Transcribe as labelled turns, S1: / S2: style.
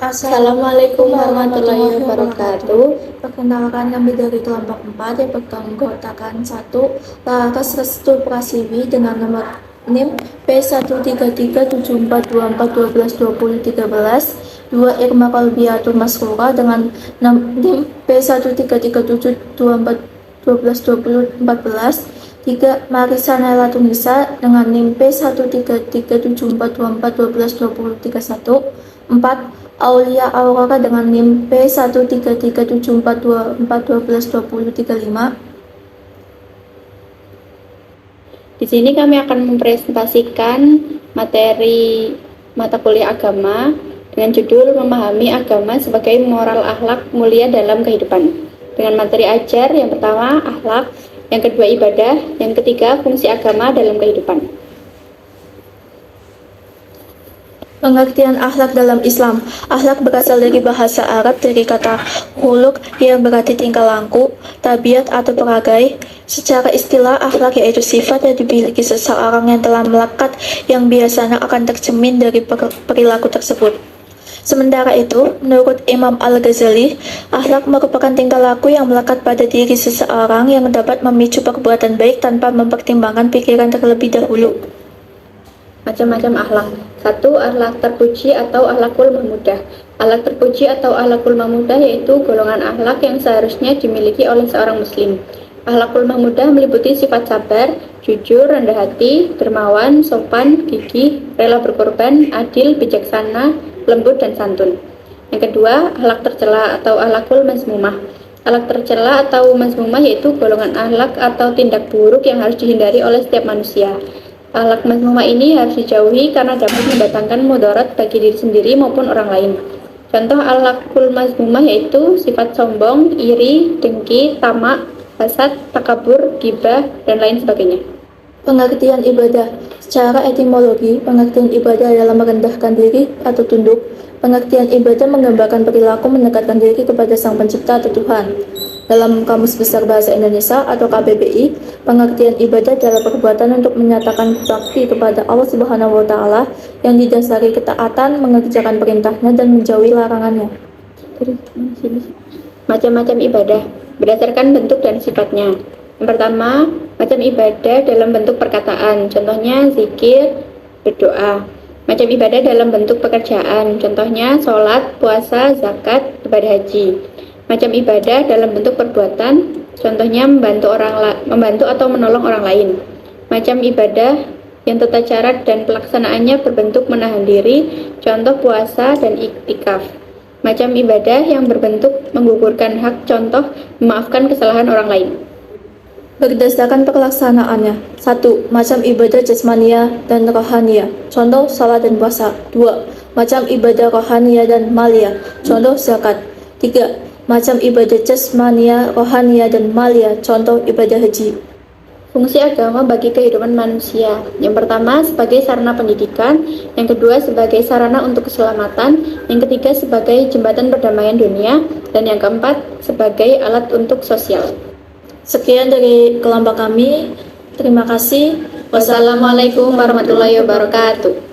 S1: Assalamualaikum warahmatullahi wabarakatuh. Perkenalkan kami dari kelompok 4 yang beranggotakan 1. Laras Restu Prasiwi dengan nomor NIM P1337424122013. 2. Irma Kolbiatur Maskura dengan NIM P1337724122014. 3. Marisa Naila Tunisa dengan NIM P1337424122031. 4. Aulia Aurora dengan NIM P1337742412235.
S2: Di sini kami akan mempresentasikan materi mata kuliah agama dengan judul Memahami Agama sebagai Moral Akhlak Mulia dalam Kehidupan. Dengan materi ajar yang pertama akhlak, yang kedua ibadah, yang ketiga fungsi agama dalam kehidupan.
S1: Pengertian akhlak dalam Islam. Akhlak berasal dari bahasa Arab dari kata khuluq yang berarti tingkah laku, tabiat atau peragai. Secara istilah, akhlak yaitu sifat yang dimiliki seseorang yang telah melekat yang biasanya akan tercermin dari perilaku tersebut. Sementara itu, menurut Imam Al-Ghazali, akhlak merupakan tingkah laku yang melekat pada diri seseorang yang dapat memicu perbuatan baik tanpa mempertimbangkan pikiran terlebih dahulu.
S2: Macam-macam akhlak. 1. Akhlak terpuji atau akhlakul mahmudah. Akhlak terpuji atau akhlakul mahmudah yaitu golongan akhlak yang seharusnya dimiliki oleh seorang muslim. Akhlakul mahmudah meliputi sifat sabar, jujur, rendah hati, dermawan, sopan, gigih, rela berkorban, adil, bijaksana, lembut, dan santun. Yang kedua, akhlak tercela atau akhlakul mazmumah. Akhlak tercela atau mazmumah yaitu golongan akhlak atau tindak buruk yang harus dihindari oleh setiap manusia. Akhlak mazmumah ini harus dijauhi karena dapat mendatangkan mudarat bagi diri sendiri maupun orang lain. Contoh akhlakul mazmumah yaitu sifat sombong, iri, dengki, tamak, hasad, takabur, ghibah, dan lain sebagainya.
S1: Pengertian ibadah. Secara etimologi, pengertian ibadah adalah merendahkan diri atau tunduk. Pengertian ibadah menggambarkan perilaku mendekatkan diri kepada Sang Pencipta atau Tuhan. Dalam Kamus Besar Bahasa Indonesia atau KBBI, pengertian ibadah adalah perbuatan untuk menyatakan bakti kepada Allah Subhanahu wa Ta'ala yang didasari ketaatan, mengerjakan perintahnya, dan menjauhi larangannya.
S2: Macam-macam ibadah berdasarkan bentuk dan sifatnya. Yang pertama, macam ibadah dalam bentuk perkataan, contohnya zikir, berdoa. Macam ibadah dalam bentuk pekerjaan, contohnya sholat, puasa, zakat, ibadah haji. Macam ibadah dalam bentuk perbuatan, contohnya membantu atau menolong orang lain. Macam ibadah yang tata cara dan pelaksanaannya berbentuk menahan diri, contoh puasa dan iktikaf. Macam ibadah yang berbentuk menggugurkan hak, contoh memaafkan kesalahan orang lain.
S1: Berdasarkan pelaksanaannya. 1. Macam ibadah jasmania dan rohania, contoh salat dan puasa. 2. Macam ibadah rohania dan malia, contoh zakat. 3. Macam ibadah jasmania, rohania, dan malia, contoh ibadah haji.
S2: Fungsi agama bagi kehidupan manusia. Yang pertama sebagai sarana pendidikan, yang kedua sebagai sarana untuk keselamatan, yang ketiga sebagai jembatan perdamaian dunia, dan yang keempat sebagai alat untuk sosial.
S1: Sekian dari kelompok kami. Terima kasih.
S2: Wassalamualaikum warahmatullahi wabarakatuh.